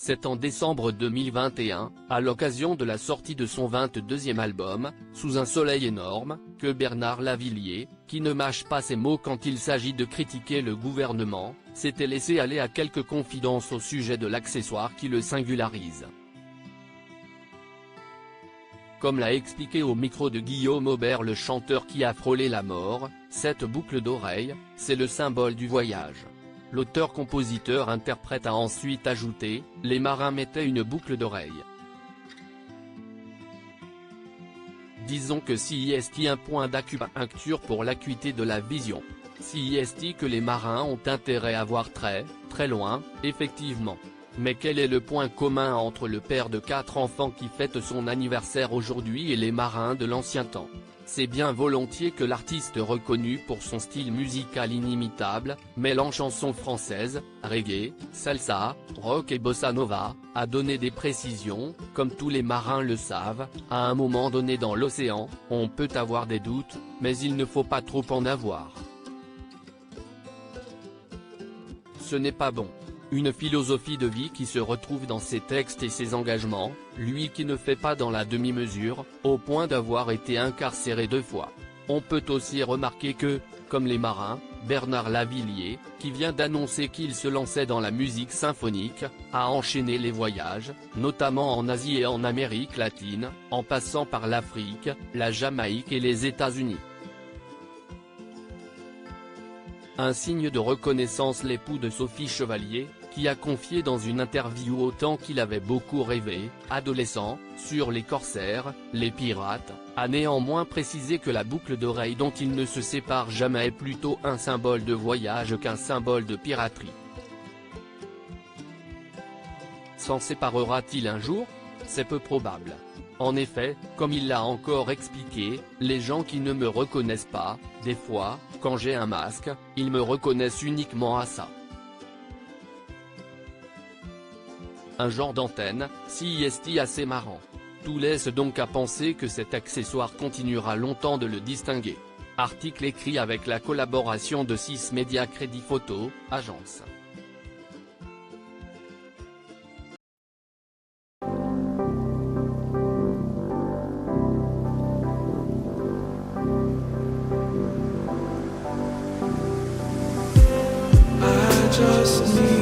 C'est en décembre 2021, à l'occasion de la sortie de son 22e album, Sous un soleil énorme, que Bernard Lavilliers, qui ne mâche pas ses mots quand il s'agit de critiquer le gouvernement, s'était laissé aller à quelques confidences au sujet de l'accessoire qui le singularise. Comme l'a expliqué au micro de Guillaume Aubert le chanteur qui a frôlé la mort, cette boucle d'oreille, c'est le symbole du voyage. L'auteur-compositeur-interprète a ensuite ajouté, les marins mettaient une boucle d'oreille. Disons que si est un point d'acupuncture pour l'acuité de la vision. Si est que les marins ont intérêt à voir très loin, effectivement. Mais quel est le point commun entre le père de 4 enfants qui fête son anniversaire aujourd'hui et les marins de l'ancien temps? C'est bien volontiers que l'artiste reconnu pour son style musical inimitable, mêlant chansons françaises, reggae, salsa, rock et bossa nova, a donné des précisions, comme tous les marins le savent, à un moment donné dans l'océan, on peut avoir des doutes, mais il ne faut pas trop en avoir. Ce n'est pas bon. Une philosophie de vie qui se retrouve dans ses textes et ses engagements, lui qui ne fait pas dans la demi-mesure, au point d'avoir été incarcéré 2 fois. On peut aussi remarquer que, comme les marins, Bernard Lavilliers, qui vient d'annoncer qu'il se lançait dans la musique symphonique, a enchaîné les voyages, notamment en Asie et en Amérique latine, en passant par l'Afrique, la Jamaïque et les États-Unis. Un signe de reconnaissance l'époux de Sophie Chevalier, qui a confié dans une interview autant qu'il avait beaucoup rêvé, adolescent, sur les corsaires, les pirates, a néanmoins précisé que la boucle d'oreille dont il ne se sépare jamais est plutôt un symbole de voyage qu'un symbole de piraterie. S'en séparera-t-il un jour? C'est peu probable. En effet, comme il l'a encore expliqué, les gens qui ne me reconnaissent pas, des fois, quand j'ai un masque, ils me reconnaissent uniquement à ça. Un genre d'antenne, si est assez marrant. Tout laisse donc à penser que cet accessoire continuera longtemps de le distinguer. Article écrit avec la collaboration de 6 Média Crédit Photo, agence. Just need